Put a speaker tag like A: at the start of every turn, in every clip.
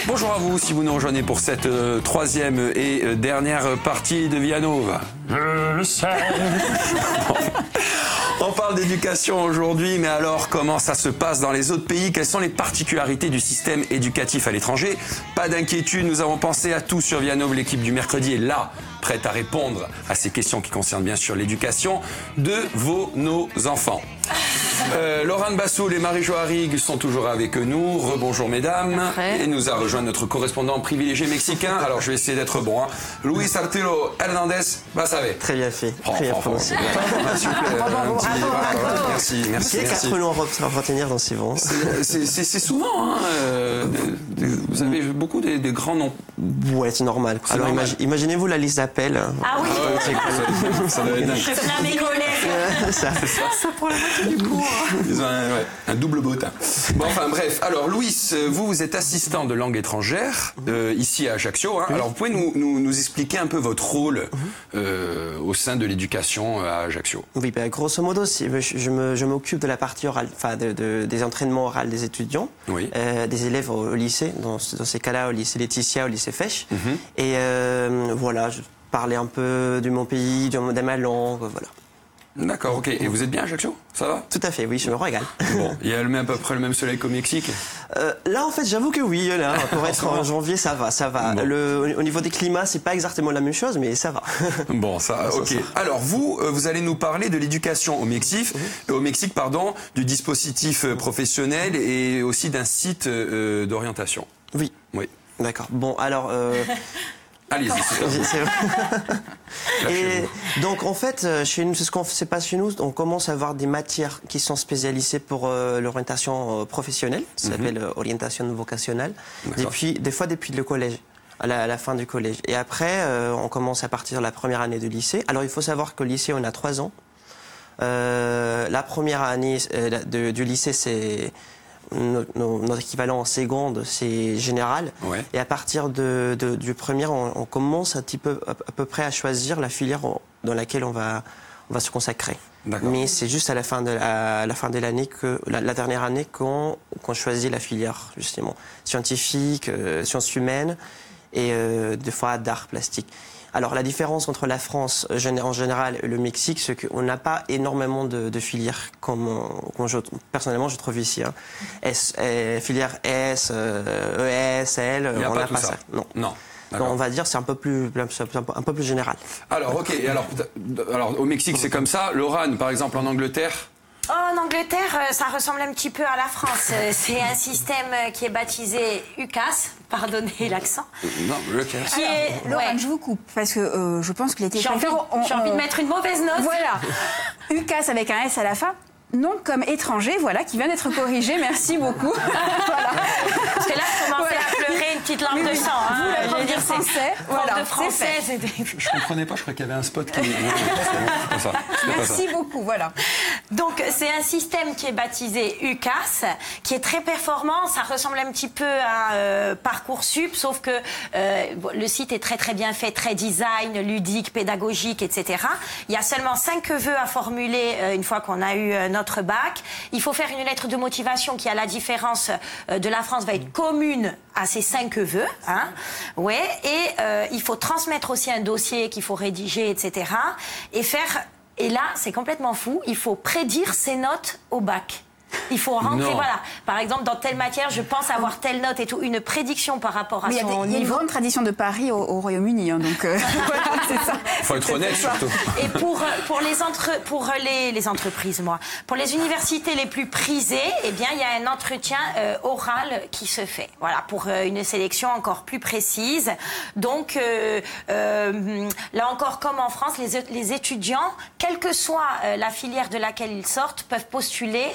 A: Bonjour à vous, si vous nous rejoignez pour cette troisième et dernière partie de Villanova. Je le sais. On parle d'éducation aujourd'hui, mais alors comment ça se passe dans les autres pays? Quelles sont les particularités du système éducatif à l'étranger? Pas d'inquiétude, nous avons pensé à tout sur Villanova. L'équipe du mercredi est là, prête à répondre à ces questions qui concernent bien sûr l'éducation de nos enfants. Laurent Bassoul et Marie-Jo Harig sont toujours avec nous. Rebonjour mesdames.
B: Après.
A: Et nous a rejoint notre correspondant privilégié mexicain. Alors je vais essayer d'être bon. Hein. Luis Arturo Hernandez Basabe.
C: Très bien fait.
A: Oh,
C: Très bien
A: oh,
C: prononcé.
A: S'il vous plaît, un petit- Merci.
C: Il y a 4 noms à retenir dans ces vents.
A: C'est souvent. Hein, vous avez beaucoup des grands noms.
C: Ouais, c'est normal.
A: C'est
C: Alors
A: normal.
C: Imaginez-vous la liste d'appels.
B: Ah oui,
A: Ça doit être dingue.
B: je connais mes collègues.
C: Ça.
B: Ça prend la moitié du cours.
A: Ils ont un double bottin. Bon, enfin bref. Alors Louis, vous êtes assistant de langue étrangère ici à Ajaccio. Hein. Alors vous pouvez nous expliquer un peu votre rôle au sein de l'éducation à Ajaccio?
C: Oui, ben, grosso modo, je m'occupe de la partie orale, enfin des entraînements oraux des étudiants,
A: Oui.
C: des élèves au lycée, dans ces cas-là au lycée Laetitia, au lycée Fèche. Et voilà, je parlais un peu de mon pays, de ma langue, voilà.
A: D'accord, ok. Et vous êtes bien à Ajaccio? Ça va?
C: Tout à fait, oui, je me régale.
A: Bon, il y a à peu près le même soleil qu'au Mexique?
C: Là, en fait, j'avoue que oui. Là, pour être en janvier, ça va.
A: Bon.
C: Au niveau des climats, c'est pas exactement la même chose, mais ça va.
A: Bon, ça, ok. Alors vous allez nous parler de l'éducation au Mexique, du dispositif professionnel et aussi d'un site d'orientation.
C: Oui.
A: Oui.
C: D'accord. Bon, alors.
A: Allez-y.
C: C'est vrai. Et donc en fait, chez nous, c'est ce qu'on se passe chez nous. On commence à avoir des matières qui sont spécialisées pour l'orientation professionnelle. Ça s'appelle orientation vocationnelle. Depuis le collège. À la fin du collège. Et après, on commence à partir de la première année de lycée. Alors il faut savoir qu'au lycée, on a 3 ans. La première année du lycée, c'est notre équivalent en seconde, c'est général.
A: Ouais.
C: Et à partir du premier, on commence à peu près à choisir la filière dans laquelle on va se consacrer. Mais c'est juste à la fin de l'année la dernière année qu'on choisit la filière, justement. Scientifique, sciences humaines et des fois d'art plastique. Alors la différence entre la France en général et le Mexique, c'est qu'on n'a pas énormément de filières comme personnellement je trouve ici. Hein. Filière S, ES, L,
A: Il n'y a
C: on
A: pas
C: n'a
A: tout
C: pas
A: ça.
C: ça. Non.
A: Non.
C: Non, on va dire c'est un peu plus général.
A: Alors ok. Et alors au Mexique c'est comme ça. Laurent, par exemple en Angleterre.
B: En Angleterre, ça ressemble un petit peu à la France. C'est un système qui est baptisé UCAS, pardonnez l'accent.
A: Non, UCAS.
B: Qui est...
D: Laurent, je vous coupe, parce que je pense que les
B: J'ai envie de mettre une mauvaise note.
D: Voilà. UCAS avec un S à la fin. Non comme étranger, voilà, qui vient d'être corrigé. Merci beaucoup. Voilà.
B: Parce que là, je commençais à pleurer une petite larme de sang. Hein.
D: Vous, la prof de français,
B: Voilà, de français, c'était...
A: Je comprenais pas. Je croyais qu'il y avait un spot qui.
D: Merci beaucoup, voilà.
B: Donc, c'est un système qui est baptisé UCAS, qui est très performant. Ça ressemble un petit peu à Parcoursup, sauf que le site est très très bien fait, très design, ludique, pédagogique, etc. Il y a seulement 5 vœux à formuler une fois qu'on a eu notre bac. Il faut faire une lettre de motivation qui, à la différence de la France, va être commune à ces 5 vœux. Hein. Ouais. Et il faut transmettre aussi un dossier qu'il faut rédiger, etc. Et là, c'est complètement fou, il faut prédire ses notes au bac. Il faut rentrer, voilà. Par exemple, dans telle matière, je pense avoir telle note et tout, une prédiction par rapport à son niveau.
D: Il y a une grande tradition de Paris au Royaume-Uni, hein, donc voilà, c'est ça.
A: Faut être honnête surtout.
B: Et pour les entreprises, pour les universités les plus prisées, eh bien, il y a un entretien oral qui se fait. Voilà, pour une sélection encore plus précise. Donc, là encore, comme en France, les étudiants, quelle que soit la filière de laquelle ils sortent, peuvent postuler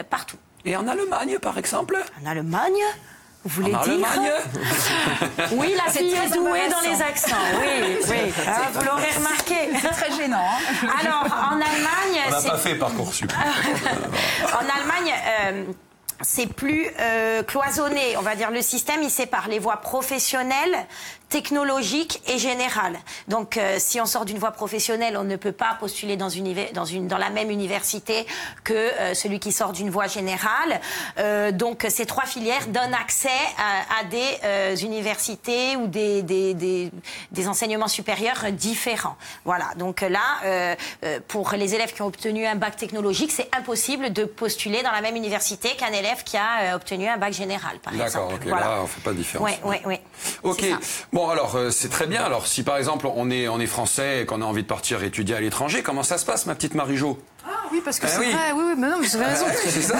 B: partout.
A: Et en Allemagne, par exemple?
B: En Allemagne? Vous voulez dire?
A: Allemagne?
B: Oui, la fille est douée dans les accents. Oui, oui. Vous l'aurez remarqué.
D: C'est très gênant. Hein.
B: Alors, en Allemagne...
A: On n'a pas fait Parcoursup.
B: En Allemagne... c'est plus cloisonné, on va dire. Le système, il sépare les voies professionnelles, technologique et générale. Donc, si on sort d'une voie professionnelle, on ne peut pas postuler dans la même université que celui qui sort d'une voie générale. Donc, ces 3 filières donnent accès à des universités ou des enseignements supérieurs différents. Voilà. Donc là, pour les élèves qui ont obtenu un bac technologique, c'est impossible de postuler dans la même université qu'un élève qui a obtenu un bac général, par exemple.
A: D'accord. Ok. Voilà. Là, on fait pas de différence.
B: Oui.
A: Ok. Bon, alors c'est très bien. Alors, si par exemple on est français et qu'on a envie de partir étudier à l'étranger, comment ça se passe, ma petite Marie-Jo?
E: Oui, parce que c'est vrai. Oui, mais non, vous avez raison.
A: C'est ça.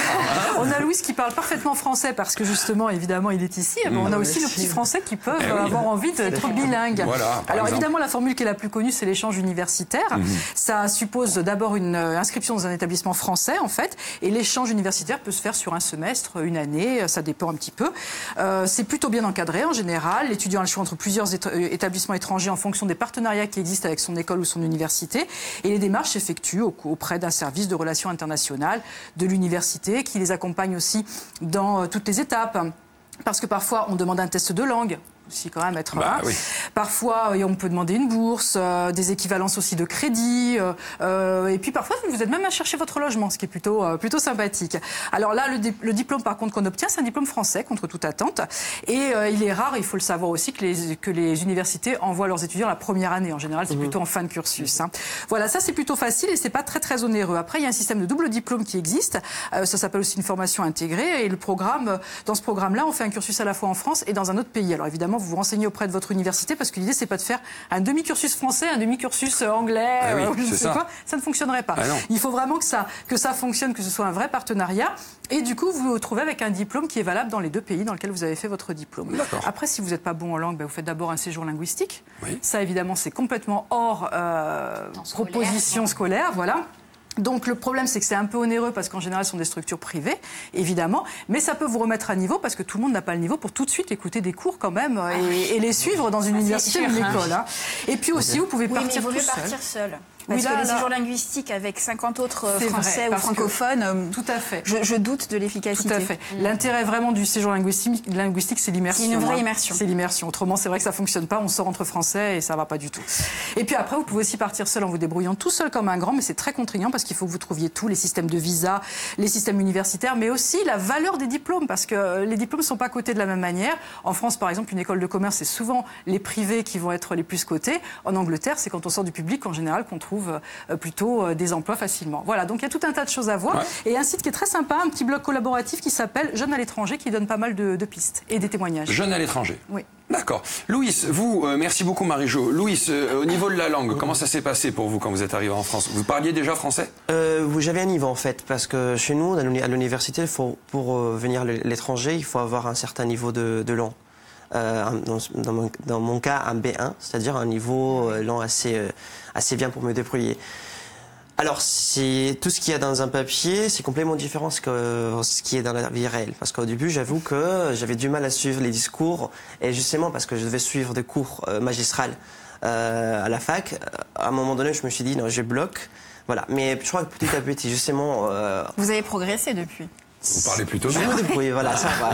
E: On a Louis qui parle parfaitement français parce que justement, évidemment, il est ici. Mais on a aussi nos petits Français qui peuvent avoir envie d'être bilingues.
A: Voilà,
E: alors évidemment, la formule qui est la plus connue, c'est l'échange universitaire. Ça suppose d'abord une inscription dans un établissement français, en fait. Et l'échange universitaire peut se faire sur un semestre, une année, ça dépend un petit peu. C'est plutôt bien encadré en général. L'étudiant a le choix entre plusieurs établissements étrangers en fonction des partenariats qui existent avec son école ou son université. Et les démarches s'effectuent auprès d'un service de relations internationales de l'université qui les accompagne aussi dans toutes les étapes. Parce que parfois, on demande un test de langue. Aussi quand même être là.
A: Oui.
E: Parfois, on peut demander une bourse, des équivalences aussi de crédit. Et puis parfois, vous êtes même à chercher votre logement, ce qui est plutôt sympathique. Alors là, le diplôme par contre qu'on obtient, c'est un diplôme français contre toute attente. Et il est rare, il faut le savoir aussi, que les universités envoient leurs étudiants la première année. En général, c'est plutôt en fin de cursus. Voilà, ça c'est plutôt facile et c'est pas très onéreux. Après, il y a un système de double diplôme qui existe. Ça s'appelle aussi une formation intégrée. Et dans ce programme-là, on fait un cursus à la fois en France et dans un autre pays. Alors évidemment, vous vous renseignez auprès de votre université parce que l'idée c'est pas de faire un demi-cursus français, un demi-cursus anglais, je ne sais quoi, ça ne fonctionnerait pas. Il faut vraiment que ça fonctionne, que ce soit un vrai partenariat et du coup vous vous retrouvez avec un diplôme qui est valable dans les 2 pays dans lesquels vous avez fait votre diplôme. Après si vous n'êtes pas bon en langue, vous faites d'abord un séjour linguistique. Ça évidemment c'est complètement hors proposition scolaire, voilà. Donc le problème, c'est que c'est un peu onéreux parce qu'en général, ce sont des structures privées, évidemment, mais ça peut vous remettre à niveau parce que tout le monde n'a pas le niveau pour tout de suite écouter des cours quand même et les suivre dans une université ou une école. Et puis aussi, vous pouvez partir tout seul.
D: Partir seul. Parce que les séjours linguistiques avec 50 autres Français ou francophones,
E: tout à fait.
D: Je doute de l'efficacité.
E: Tout à fait. L'intérêt vraiment du séjour linguistique, c'est l'immersion.
D: C'est une vraie immersion.
E: C'est l'immersion. Autrement, c'est vrai que ça fonctionne pas. On sort entre Français et ça va pas du tout. Et puis après, vous pouvez aussi partir seul en vous débrouillant tout seul comme un grand, mais c'est très contraignant parce qu'il faut que vous trouviez tous les systèmes de visa, les systèmes universitaires, mais aussi la valeur des diplômes parce que les diplômes sont pas cotés de la même manière. En France, par exemple, une école de commerce, c'est souvent les privés qui vont être les plus cotés. En Angleterre, c'est quand on sort du public en général qu'on trouve plutôt des emplois facilement. Voilà, donc il y a tout un tas de choses à voir. Et un site qui est très sympa, un petit blog collaboratif qui s'appelle Jeunes à l'étranger, qui donne pas mal de pistes et des témoignages.
A: Jeunes à l'étranger.
E: Oui.
A: D'accord. Louis, vous, merci beaucoup Marie-Jo. Louis, au niveau de la langue, comment ça s'est passé pour vous quand vous êtes arrivé en France? Vous parliez déjà français?
C: J'avais un niveau en fait, parce que chez nous, à l'université, pour venir à l'étranger, il faut avoir un certain niveau de langue. Dans mon cas, un B1, c'est-à-dire un niveau langue assez bien pour me débrouiller. Alors, tout ce qu'il y a dans un papier, c'est complètement différent de ce qui est dans la vie réelle. Parce qu'au début, j'avoue que j'avais du mal à suivre les discours. Et justement, parce que je devais suivre des cours magistrales à la fac, à un moment donné, je me suis dit, non, je bloque. Voilà. Mais je crois que petit à petit, justement...
D: Vous avez progressé depuis.
A: Vous parlez plutôt bien.
C: Oui, voilà, ça va.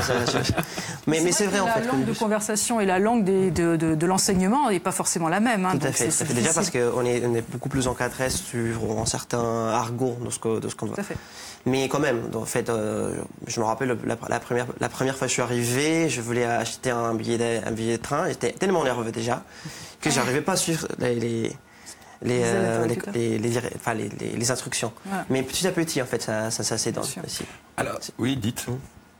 C: Mais c'est vrai en fait.
E: La langue de conversation et la langue de l'enseignement n'est pas forcément la même.
C: Tout à fait. Ça fait déjà parce qu'on est beaucoup plus encadré sur certains argots de ce qu'on doit.
E: Tout à fait.
C: Mais quand même, en fait, je me rappelle la première fois que je suis arrivé, je voulais acheter un billet de train. J'étais tellement nerveux déjà que j'arrivais pas à suivre les instructions. Voilà. Mais petit à petit, en fait, ça s'aide aussi.
A: Alors, oui, dites.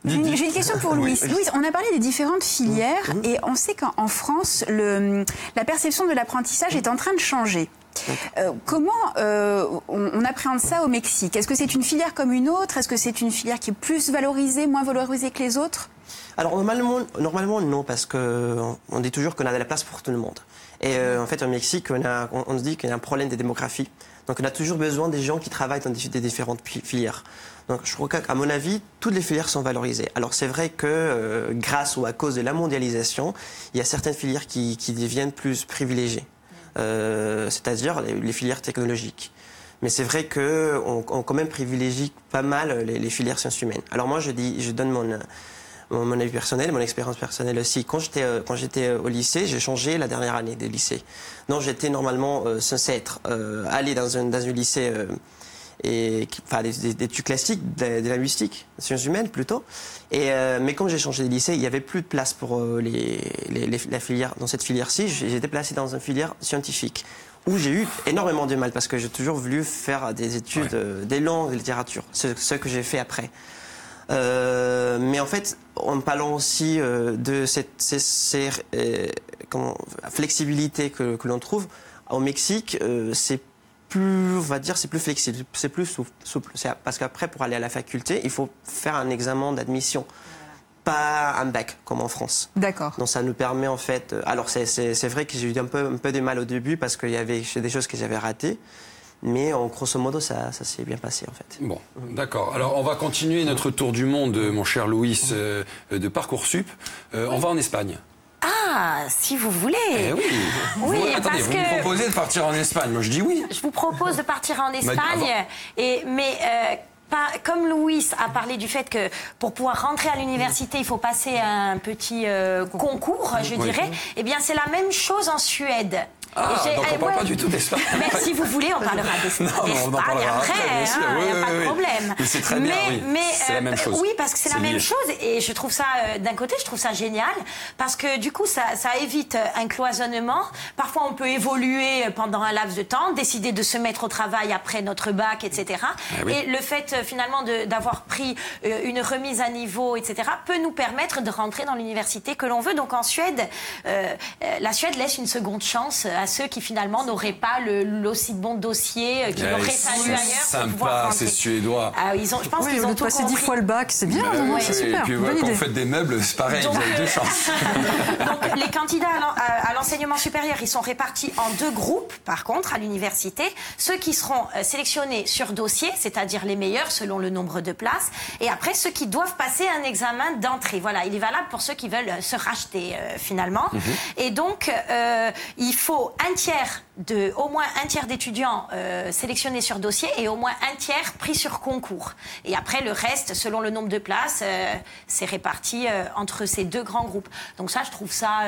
D: J'ai une question pour Louis. Oui. Louis, on a parlé des différentes filières et on sait qu'en France, la perception de l'apprentissage est en train de changer. Comment on appréhende ça au Mexique? Est-ce que c'est une filière comme une autre? Est-ce que c'est une filière qui est plus valorisée, moins valorisée que les autres?
C: Alors normalement non, parce qu'on dit toujours qu'on a de la place pour tout le monde. Et en fait, au Mexique, on se dit qu'il y a un problème de démographie. Donc on a toujours besoin des gens qui travaillent dans des différentes filières. Donc je crois qu'à mon avis, toutes les filières sont valorisées. Alors c'est vrai que grâce ou à cause de la mondialisation, il y a certaines filières qui deviennent plus privilégiées. C'est-à-dire les filières technologiques. Mais c'est vrai qu'on quand même privilégie pas mal les filières sciences humaines. Alors moi, je donne mon avis personnel, mon expérience personnelle aussi. Quand j'étais au lycée, j'ai changé la dernière année de lycée. Donc j'étais normalement censé être aller dans un lycée des études classiques, de linguistique, sciences humaines plutôt. Mais comme j'ai changé de lycée, il n'y avait plus de place pour la filière. Dans cette filière-ci, j'ai été placé dans une filière scientifique où j'ai eu énormément de mal parce que j'ai toujours voulu faire des études des langues, de littérature, ce que j'ai fait après. Mais en fait, en parlant aussi de cette flexibilité que l'on trouve au Mexique, c'est plus, on va dire, c'est plus flexible, c'est plus souple. Parce qu'après, pour aller à la faculté, il faut faire un examen d'admission, pas un bac comme en France.
D: D'accord.
C: Donc ça nous permet en fait. Alors c'est vrai que j'ai eu un peu de mal au début parce qu'il y avait des choses que j'avais ratées. Mais en grosso modo, ça s'est bien passé en fait.
A: Bon, d'accord. Alors on va continuer notre tour du monde, mon cher Louis, de Parcoursup. On va en Espagne.
B: Ah, si vous voulez.
A: Eh oui.
B: Oui,
A: attendez, vous me proposez de partir en Espagne. Moi, je dis oui.
B: Je vous propose de partir en Espagne, comme Louis a parlé du fait que pour pouvoir rentrer à l'université, il faut passer un petit concours, je dirais. Eh bien, c'est la même chose en Suède.
A: Ah, donc on ne parle pas du tout d'Espagne.
B: Mais si vous voulez, on parlera d'Espagne après, il n'y a pas de problème.
A: Mais c'est très bien, oui. C'est la même chose.
B: Oui, parce que c'est la même chose. Et je trouve ça, d'un côté, je trouve ça génial. Parce que du coup, ça évite un cloisonnement. Parfois, on peut évoluer pendant un laps de temps, décider de se mettre au travail après notre bac, etc. Et le fait, finalement, d'avoir pris une remise à niveau, etc., peut nous permettre de rentrer dans l'université que l'on veut. Donc en Suède, la Suède laisse une seconde chance à ceux qui finalement n'auraient pas l'aussi bon dossier, qui l'auraient fallu ailleurs.
A: C'est sympa, ces Suédois.
B: Ah, je pense qu'ils ont tout
E: passé
B: compris.
E: 10 fois le bac, c'est bien, c'est super.
A: Et puis quand vous faites des meubles, c'est pareil, vous avez deux chances.
B: Donc les candidats à l'enseignement supérieur, ils sont répartis en 2 groupes, par contre, à l'université. Ceux qui seront sélectionnés sur dossier, c'est-à-dire les meilleurs selon le nombre de places, et après ceux qui doivent passer un examen d'entrée. Voilà, il est valable pour ceux qui veulent se racheter finalement. Et donc, il faut au moins un tiers d'étudiants sélectionnés sur dossier et au moins un tiers pris sur concours. Et après, le reste, selon le nombre de places, c'est réparti entre ces 2 grands groupes. Donc ça, je trouve ça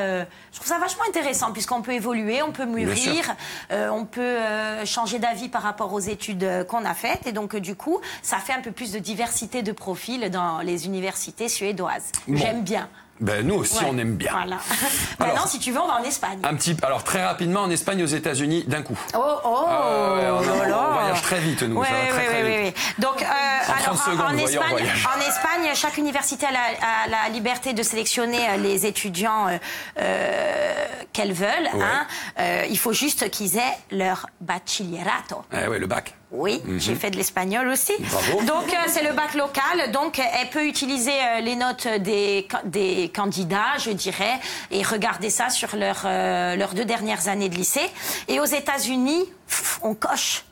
B: vachement intéressant puisqu'on peut évoluer, on peut mûrir, on peut changer d'avis par rapport aux études qu'on a faites. Et donc, du coup, ça fait un peu plus de diversité de profils dans les universités suédoises. Bon. J'aime bien.
A: Ben, nous aussi, on aime bien.
B: Voilà. Maintenant, si tu veux, on va en Espagne.
A: Alors, très rapidement, en Espagne, aux États-Unis, d'un coup.
B: On
A: voyage très vite, nous.
B: Oui. Donc,
A: en
B: Espagne, chaque université a la liberté de sélectionner les étudiants qu'elles veulent. Il faut juste qu'ils aient leur bachillerato.
A: Le bac.
B: Oui, j'ai fait de l'espagnol aussi.
A: Bravo.
B: Donc, c'est le bac local. Donc, elle peut utiliser les notes des candidats, je dirais, et regarder ça sur leurs 2 dernières années de lycée. Et aux États-Unis, on coche.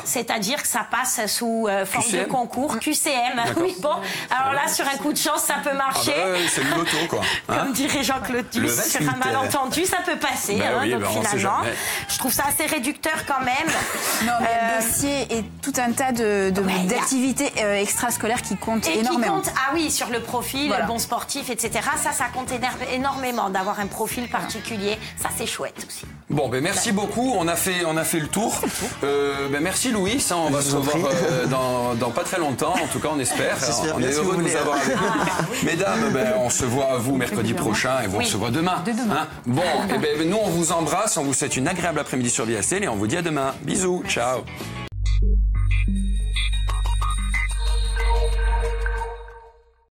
B: C'est-à-dire que ça passe sous forme
A: QCM.
B: de concours, QCM. Oui, bon. Alors là, sur un coup de chance, ça peut marcher.
A: C'est le loto, quoi.
B: Comme dirait Jean-Claude Duss, sur un malentendu, ça peut passer. Donc finalement, je trouve ça assez réducteur quand même.
D: Non, mais le dossier et tout un tas d'activités extrascolaires qui comptent énormément.
B: Sur le profil, bon sportif, etc. Ça compte énormément d'avoir un profil particulier. Ça, c'est chouette aussi.
A: Bon, merci beaucoup. On a fait le tour. Merci Louis, on va se revoir dans pas très longtemps, en tout cas on espère. On est heureux de vous avoir avec nous. Mesdames, on se voit à vous mercredi prochain et on se voit demain. Bon, nous on vous embrasse, on vous souhaite une agréable après-midi sur VSL et on vous dit à demain. Bisous, ciao.